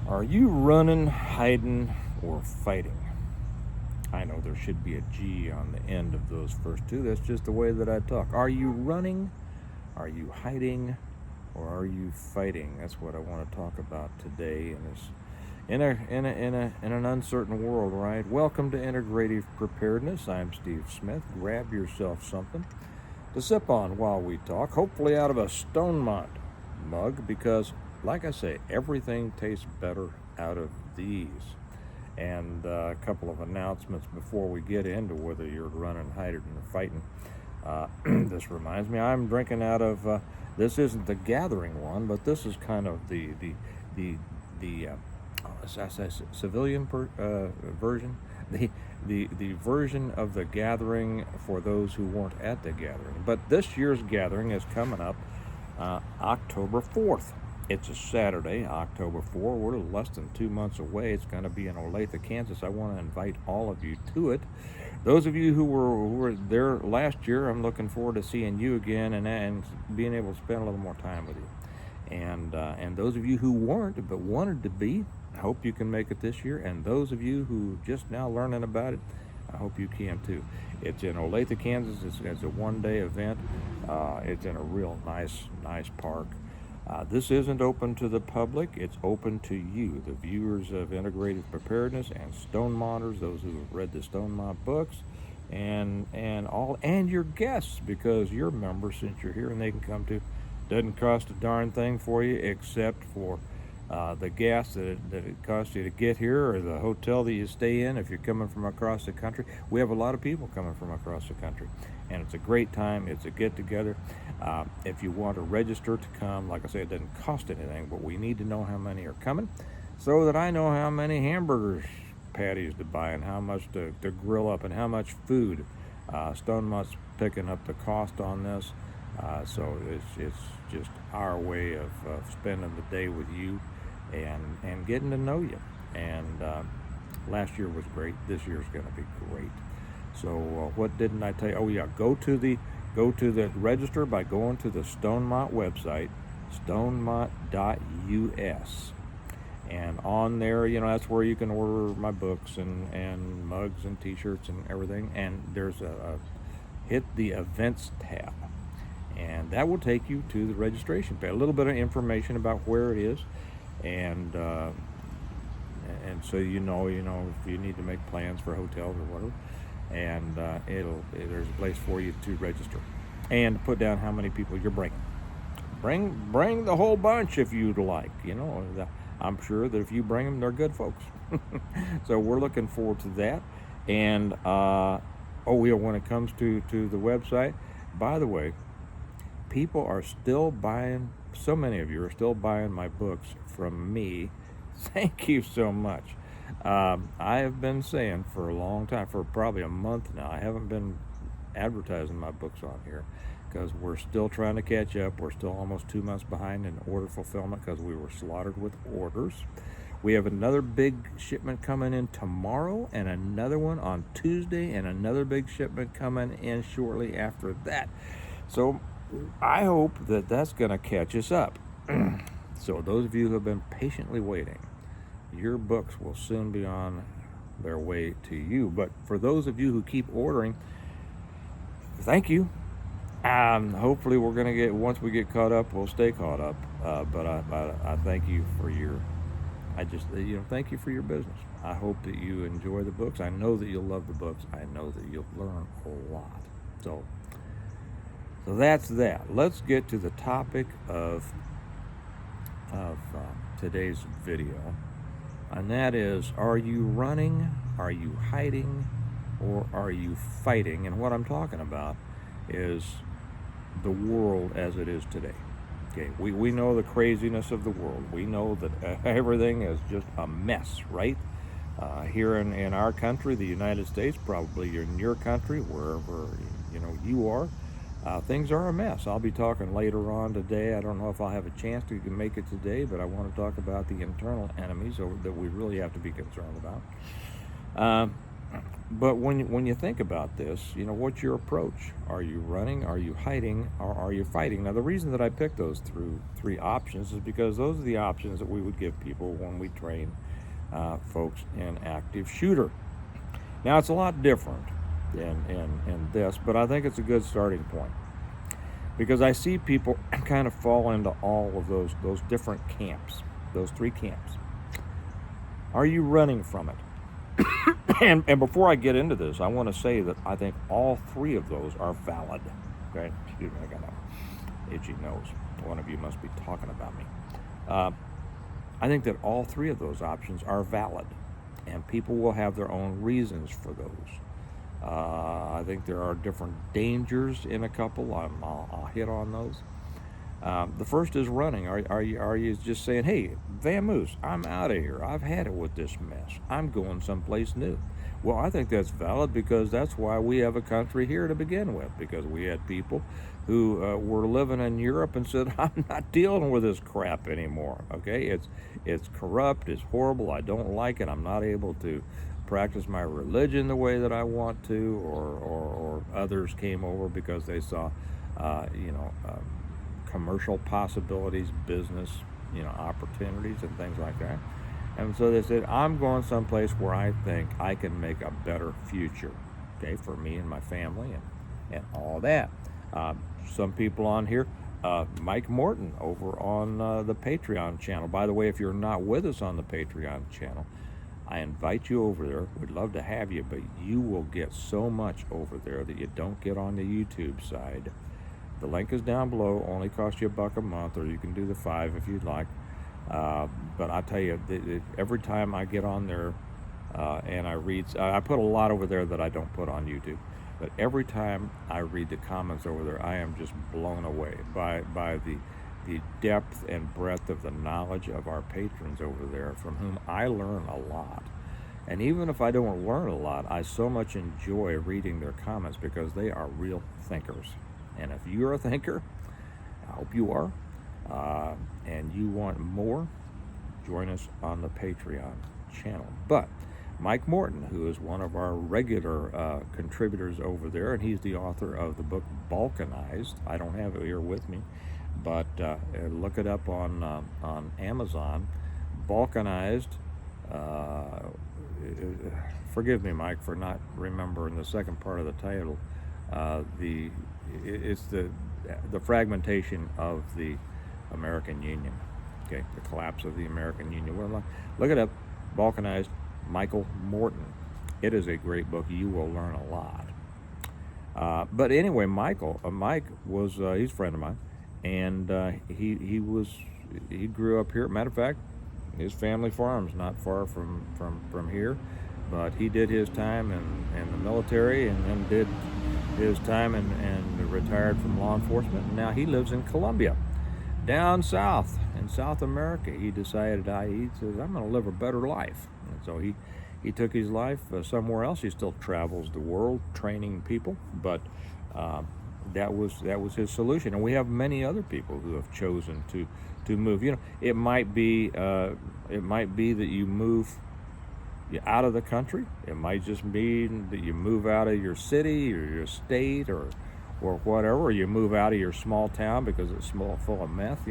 Are you running, hiding, or fighting? I know there should be a G on the end of those first two. That's just the way that I talk. Are you running? Are you hiding? Or are you fighting? That's what I want to talk about today in an uncertain world, right? Welcome to Integrative Preparedness. I'm Steve Smith. Grab yourself something to sip on while we talk, hopefully out of a Stonemont mug, because, like I say, everything tastes better out of these. And a couple of announcements before we get into whether you're running, hiding, or fighting. This reminds me, I'm drinking out of. This isn't the Gathering one, but this is kind of the civilian version, the version of the Gathering for those who weren't at the Gathering. But this year's Gathering is coming up October 4th. It's a Saturday, October 4th. We're less than 2 months away. It's going to be in Olathe, Kansas. I want to invite all of you to it. Those of you who were there last year, I'm looking forward to seeing you again and being able to spend a little more time with you. And those of you who weren't but wanted to be, I hope you can make it this year. And those of you who just now learning about it, I hope you can too. It's in Olathe, Kansas. It's a one-day event. It's in a real nice park. This isn't open to the public. It's open to you, the viewers of Integrative Preparedness and Stonemonters, those who have read the Stonemont books, and your guests, because you're members since you're here and they can come to. Doesn't cost a darn thing for you except for the gas that it costs you to get here, or the hotel that you stay in if you're coming from across the country. We have a lot of people coming from across the country, and it's a great time. It's a get-together. If you want to register to come, like I say, it doesn't cost anything, but we need to know how many are coming so that I know how many hamburgers patties to buy and how much to grill up and how much food. Stonemont's picking up the cost on this, so it's just our way of spending the day with you and getting to know you. And last year was great. This year's going to be great. So what didn't I tell you? Oh yeah, go to the register by going to the Stonemont website, stonemont.us. And on there, that's where you can order my books and mugs and t-shirts and everything. And there's hit the events tab, and that will take you to the registration page. A little bit of information about where it is, and so if you need to make plans for hotels or whatever, and there's a place for you to register and put down how many people you're bringing. Bring the whole bunch if you'd like. I'm sure that if you bring them, they're good folks. So we're looking forward to that. And when it comes to the website, by the way, people are still buying. So many of you are still buying my books from me. Thank you so much. I have been saying for a long time, for probably a month now, I haven't been advertising my books on here because we're still trying to catch up. We're still almost 2 months behind in order fulfillment because we were slaughtered with orders. We have another big shipment coming in tomorrow, and another one on Tuesday, and another big shipment coming in shortly after that. So I hope that that's going to catch us up. So those of you who have been patiently waiting, your books will soon be on their way to you. But for those of you who keep ordering, thank you. Hopefully we're going to once we get caught up, we'll stay caught up. But I thank you for thank you for your business. I hope that you enjoy the books. I know that you'll love the books. I know that you'll learn a lot. So that's that. Let's get to the topic of today's video, and that is: are you running, are you hiding, or are you fighting? And what I'm talking about is the world as it is today. Okay, we know the craziness of the world. We know that everything is just a mess, right? Here in our country, the United States, probably in your country, wherever you are, things are a mess. I'll be talking later on today. I don't know if I'll have a chance to make it today, but I want to talk about the internal enemies that we really have to be concerned about. But when you think about this, what's your approach? Are you running? Are you hiding? Or are you fighting? Now, the reason that I picked those three options is because those are the options that we would give people when we train folks in active shooter. Now, it's a lot different in this, but I think it's a good starting point because I see people kind of fall into all of those different camps, those three camps. Are you running from it? And before I get into this, I want to say that I think all three of those are valid. Okay, excuse me, I got an itchy nose. One of you must be talking about me. I think that all three of those options are valid, and people will have their own reasons for those. I think there are different dangers in a couple. I'll hit on those. The first is running. Are you just saying, hey, vamoose, I'm out of here. I've had it with this mess. I'm going someplace new. Well, I think that's valid because that's why we have a country here to begin with, because we had people who were living in Europe and said, I'm not dealing with this crap anymore. Okay, it's corrupt, it's horrible, I don't like it, I'm not able to practice my religion the way that I want to, or others came over because they saw, commercial possibilities, business, opportunities and things like that. And so they said, I'm going someplace where I think I can make a better future, okay, for me and my family and all that. Some people on here, Mike Morton over on the Patreon channel. By the way, if you're not with us on the Patreon channel, I invite you over there. We'd love to have you, but you will get so much over there that you don't get on the YouTube side. The link is down below. Only costs you $1 a month, or you can do the $5 if you'd like. But I tell you, every time I get on there and I read, I put a lot over there that I don't put on YouTube. But every time I read the comments over there, I am just blown away by the depth and breadth of the knowledge of our patrons over there, from whom I learn a lot. And even if I don't learn a lot, I so much enjoy reading their comments because they are real thinkers. And if you're a thinker, I hope you are, and you want more, join us on the Patreon channel. But Mike Morton, who is one of our regular contributors over there, and he's the author of the book Balkanized. I don't have it here with me, but look it up on Amazon. Balkanized. Forgive me, Mike, for not remembering the second part of the title. It's the fragmentation of the American Union. Okay, the collapse of the American Union. Well, look it up, Balkanized, Michael Morton. It is a great book. You will learn a lot. But anyway, Mike was he's a friend of mine, and he grew up here. Matter of fact, his family farm's not far from here, but he did his time in the military, and then did his time and retired from law enforcement. And now he lives in Colombia, down south in South America. He decided, he says, I'm going to live a better life. And so he took his life somewhere else. He still travels the world training people, but that was his solution. And we have many other people who have chosen to move. It might be that you move out of the country. It might just mean that you move out of your city or your state or whatever, or you move out of your small town because it's full of meth,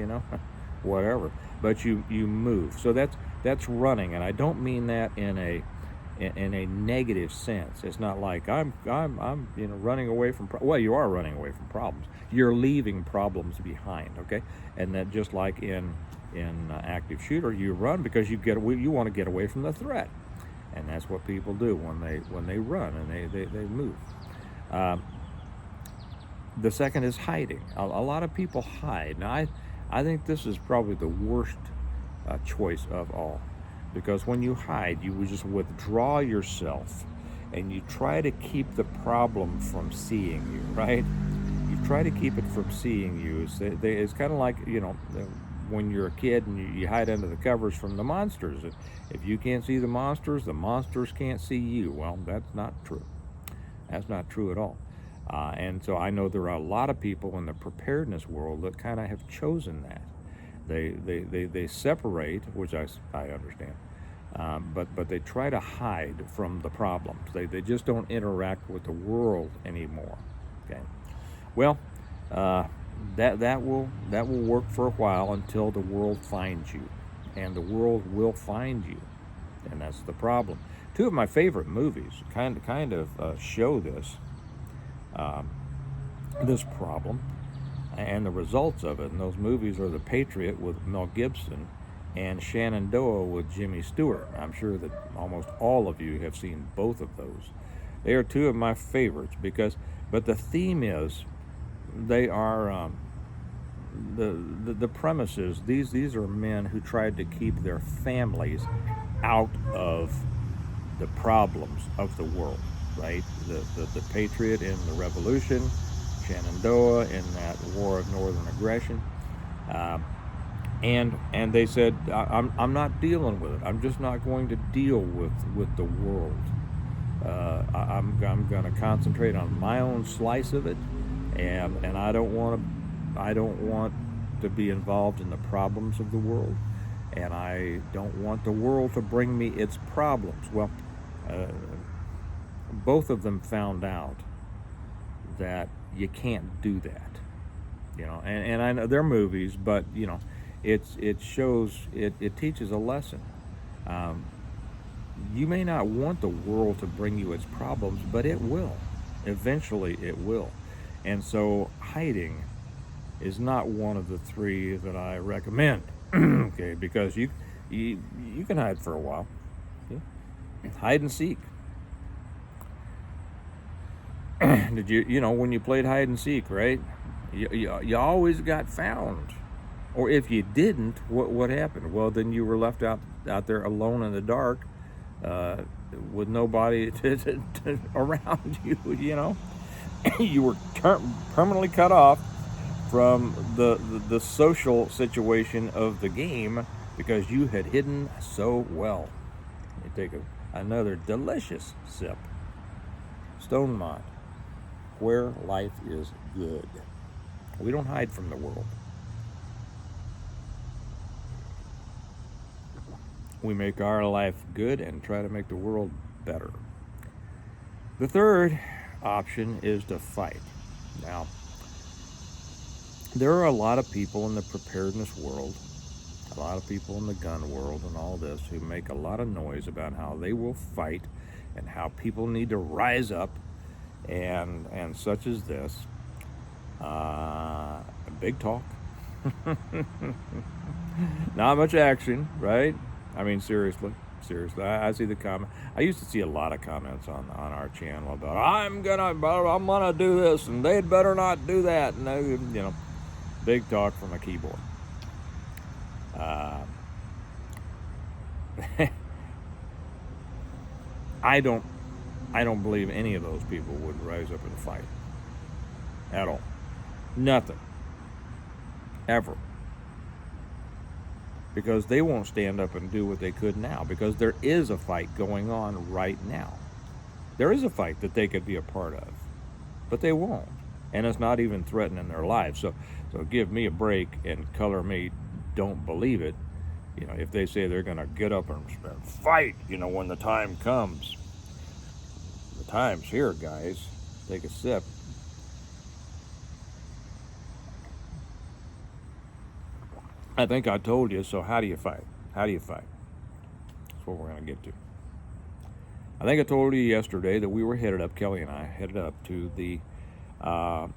whatever. But you move. So that's running, and I don't mean that in a negative sense. It's not like I'm running away from well, you are running away from problems. You're leaving problems behind, okay? And that just like in active shooter, you run because you want to get away from the threat. And that's what people do when they run and they move. The second is hiding. A lot of people hide. Now, I think this is probably the worst choice of all, because when you hide, you just withdraw yourself and you try to keep the problem from seeing you, right? You try to keep it from seeing you. It's kind of like, when you're a kid and you hide under the covers from the monsters. If you can't see the monsters can't see you. Well, that's not true. That's not true at all. And so I know there are a lot of people in the preparedness world that kind of have chosen that. They separate, which I understand. but they try to hide from the problems. They just don't interact with the world anymore. Okay, well, that will work for a while until the world finds you, and the world will find you, and that's the problem. Two of my favorite movies kind of show this problem and the results of it. And those movies are The Patriot with Mel Gibson and Shenandoah with Jimmy Stewart. I'm sure that almost all of you have seen both of those. They are two of my favorites but the theme is they are the premise is these are men who tried to keep their families out of the problems of the world, right? The Patriot in the Revolution, Shenandoah in that War of Northern Aggression, and they said, I'm not dealing with it. I'm just not going to deal with the world. I'm going to concentrate on my own slice of it, and I don't want to be involved in the problems of the world, and I don't want the world to bring me its problems. Well, both of them found out that you can't do that, and I know they're movies, but it teaches a lesson. You may not want the world to bring you its problems, but it will. Eventually it will. And so hiding is not one of the three that I recommend. Okay, because you can hide for a while. Yeah. Hide and seek. Did you when you played hide and seek, right? You always got found. Or if you didn't, what happened? Well, then you were left out there alone in the dark, with nobody around you. You were permanently cut off from the social situation of the game because you had hidden so well. Let me take another delicious sip. Stonemont, where life is good. We don't hide from the world. We make our life good and try to make the world better. The third option is to fight. Now, there are a lot of people in the preparedness world, a lot of people in the gun world and all this who make a lot of noise about how they will fight and how people need to rise up and such as this. Big talk. Not much action, right? I mean, seriously, I see the comment. I used to see a lot of comments on our channel about I'm gonna do this, and they'd better not do that, and big talk from a keyboard. I don't believe any of those people would rise up and fight at all. Nothing, ever. Because they won't stand up and do what they could now, because there is a fight going on right now. There is a fight that they could be a part of, but they won't, and it's not even threatening their lives. So give me a break and color me don't believe it. If they say they're going to get up and fight, when the time comes. The time's here, guys. Take a sip. I think I told you, so how do you fight? How do you fight? That's what we're going to get to. I think I told you yesterday that we were Kelly and I headed up to the,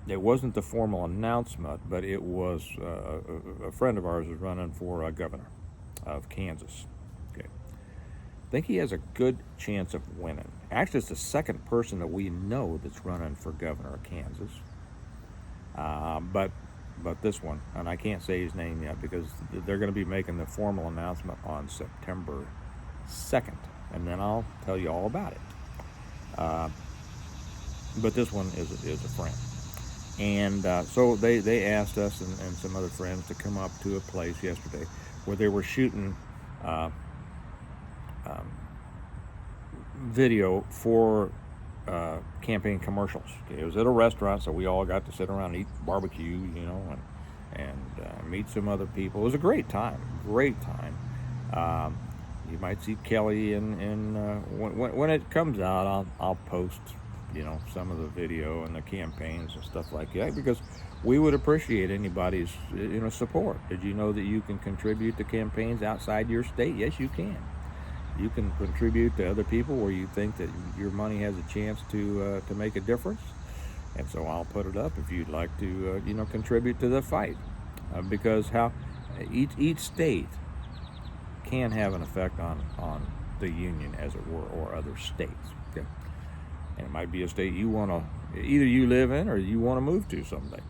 it wasn't the formal announcement, but it was a friend of ours is running for governor of Kansas. Okay. I think he has a good chance of winning. Actually, it's the second person that we know that's running for governor of Kansas. But this one, and I can't say his name yet because they're going to be making the formal announcement on September 2nd, and then I'll tell you all about it. But this one is a friend, and so they asked us and some other friends to come up to a place yesterday where they were shooting video for campaign commercials. It was at a restaurant, so we all got to sit around and eat barbecue, and meet some other people. It was a great time. You might see Kelly when it comes out. I'll post, some of the video and the campaigns and stuff like that, because we would appreciate anybody's support. Did you know that you can contribute to campaigns outside your state? Yes, you can. You can contribute to other people where you think that your money has a chance to make a difference. And so I'll put it up if you'd like to contribute to the fight, because how each state can have an effect on the union, as it were, or other states. Okay? And it might be a state you want to either you live in or you want to move to someday.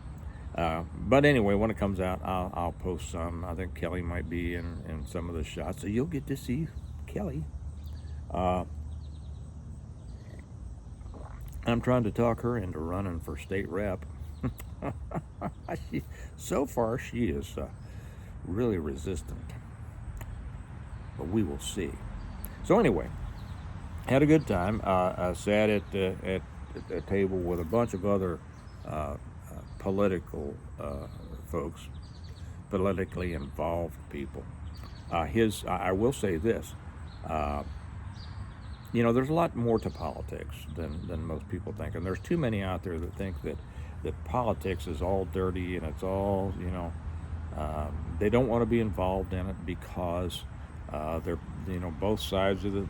But anyway, when it comes out, I'll post some. I think Kelly might be in some of the shots, so you'll get to see Kelly. I'm trying to talk her into running for state rep. So far, she is really resistant, but we will see. So anyway, had a good time. I sat at a table with a bunch of other political folks, politically involved people. I will say this. There's a lot more to politics than most people think, and there's too many out there that think that politics is all dirty and it's all, they don't want to be involved in it because they're, both sides of the,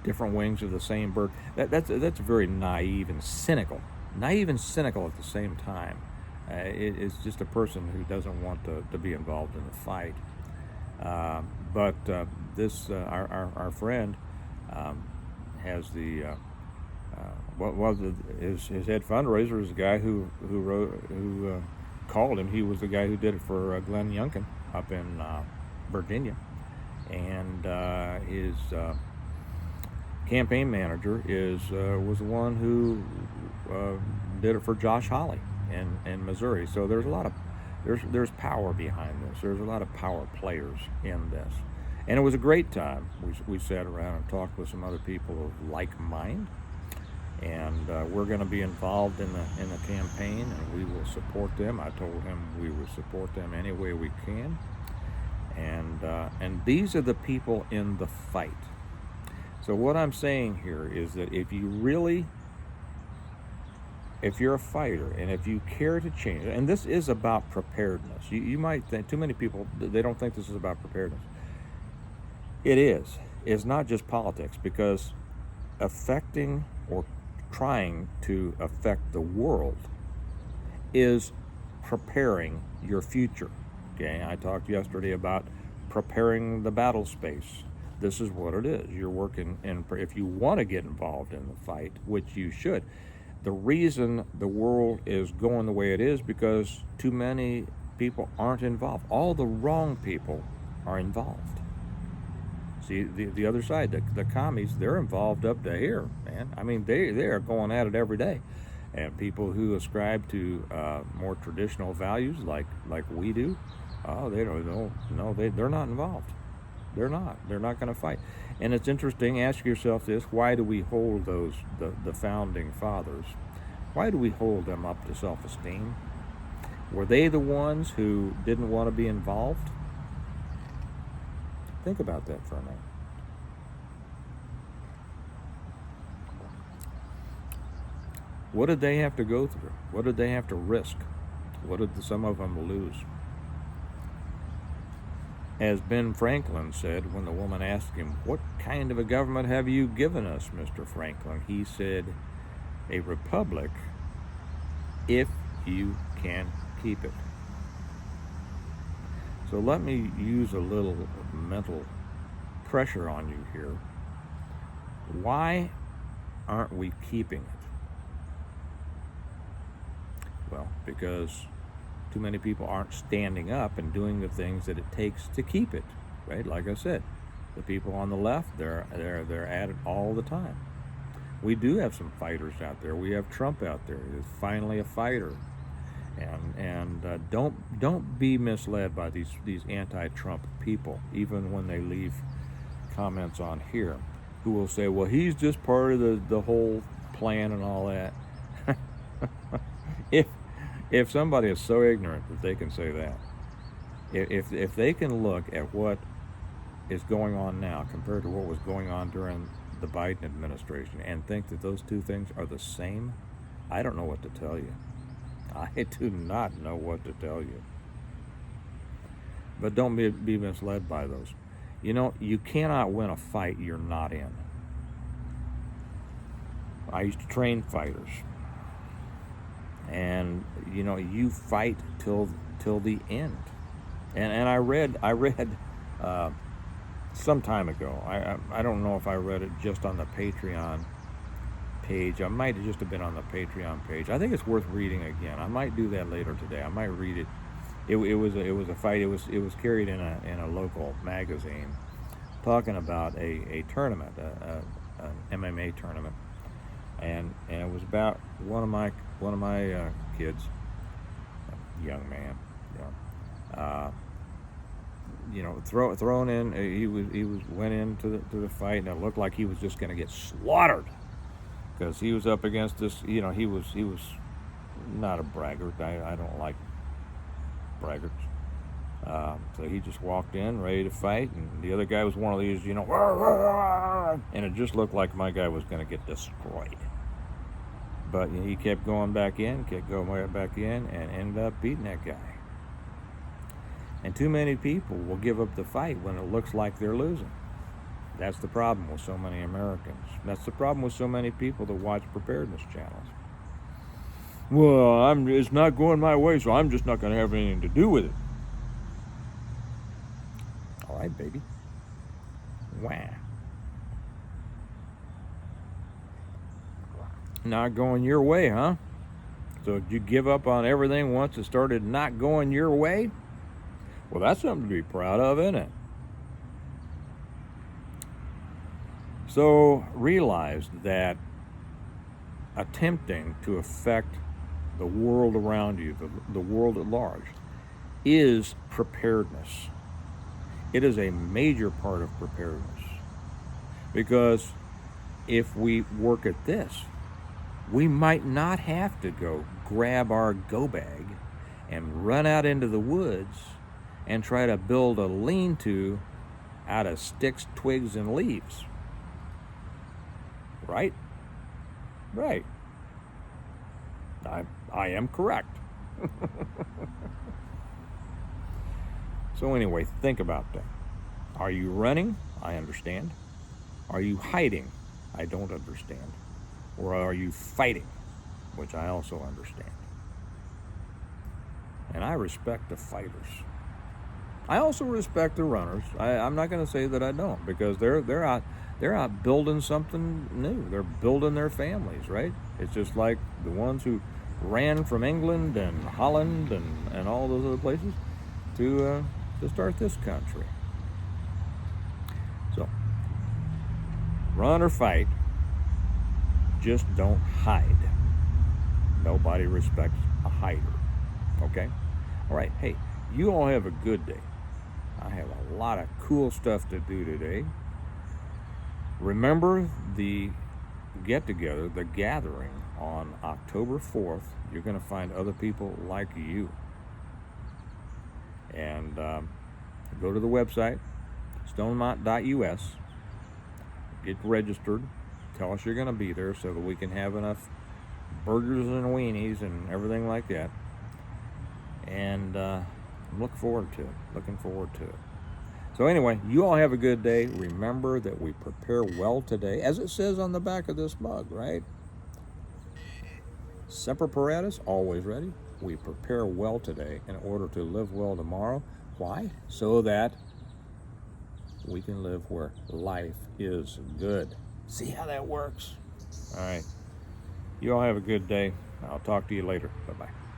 different wings of the same bird. That's very naive and cynical at the same time. It's just a person who doesn't want to be involved in the fight. But this our friend has the his head fundraiser is a guy who called him. He was the guy who did it for Glenn Youngkin up in Virginia, and his campaign manager was the one who did it for Josh Hawley in Missouri. So there's a lot of there's power behind this. There's a lot of power players in this, and it was a great time. We sat around and talked with some other people of like mind, and we're going to be involved in the campaign, and we will support them. I told him we would support them any way we can, and these are the people in the fight. So what I'm saying here is that if you're a fighter and if you care to change, and this is about preparedness. You might think, too many people, they don't think this is about preparedness. It is. It's not just politics, because affecting or trying to affect the world is preparing your future. Okay, I talked yesterday about preparing the battle space. This is what it is. You're working if you want to get involved in the fight, which you should. The reason the world is going the way it is because too many people aren't involved. All the wrong people are involved. See, the other side, the commies, they're involved up to here, man. I mean, they are going at it every day. And people who ascribe to more traditional values like we do, they don't know. No, they're not involved. They're not going to fight. And it's interesting, ask yourself this: why do we hold the founding fathers, why do we hold them up to self-esteem? Were they the ones who didn't want to be involved? Think about that for a minute. What did they have to go through? What did they have to risk? What did some of them lose? As Ben Franklin said when the woman asked him, "What kind of a government have you given us, Mr. Franklin?" He said, "A republic, if you can keep it." So let me use a little mental pressure on you here. Why aren't we keeping it? Well, because too many people aren't standing up and doing the things that it takes to keep it, right? Like I said, the people on the left, they're at it all the time. We do have some fighters out there. We have Trump out there. He's finally a fighter. And don't be misled by these anti-Trump people, even when they leave comments on here, who will say, "Well, he's just part of the whole plan and all that." If somebody is so ignorant that they can say that, if they can look at what is going on now compared to what was going on during the Biden administration and think that those two things are the same, I don't know what to tell you. I do not know what to tell you. But don't be misled by those. You know, you cannot win a fight you're not in. I used to train fighters. And, you know, you fight till the end. And I read some time ago. I don't know if I read it just on the Patreon page. I might have just have been on the Patreon page. I think it's worth reading again. I might do that later today. I might read it. It was a fight. It was carried in a local magazine, talking about a tournament, an MMA tournament, and it was about one of my kids, a young man, thrown in. He went into the fight, and it looked like he was just going to get slaughtered, because he was up against this. He was not a braggart. I don't like braggarts. So he just walked in ready to fight, and the other guy was one of these, and it just looked like my guy was going to get destroyed. But he kept going back in, and ended up beating that guy. And too many people will give up the fight when it looks like they're losing. That's the problem with so many Americans. That's the problem with so many people that watch preparedness channels. Well, it's not going my way, so I'm just not going to have anything to do with it. All right, baby. Wow. Not going your way, huh? So did you give up on everything once it started not going your way? Well, that's something to be proud of, isn't it? So realize that attempting to affect the world around you, the world at large, is preparedness. It is a major part of preparedness. Because if we work at this, we might not have to go grab our go bag and run out into the woods and try to build a lean-to out of sticks, twigs, and leaves. Right? Right. I am correct. So anyway, think about that. Are you running? I understand. Are you hiding? I don't understand. Or are you fighting? Which I also understand. And I respect the fighters. I also respect the runners. I'm not going to say that I don't, because they're out building something new. They're building their families, right? It's just like the ones who ran from England and Holland and all those other places to start this country. So, run or fight, just don't hide. Nobody respects a hider, okay? All right, hey, you all have a good day. I have a lot of cool stuff to do today. Remember the get-together, the gathering on October 4th. You're going to find other people like you. And go to the website, stonemont.us, get registered, tell us you're going to be there so that we can have enough burgers and weenies and everything like that. And I'm looking forward to it. So anyway, you all have a good day. Remember that we prepare well today, as it says on the back of this mug, right? Semper Paratus, always ready. We prepare well today in order to live well tomorrow. Why? So that we can live where life is good. See how that works? All right. You all have a good day. I'll talk to you later. Bye-bye.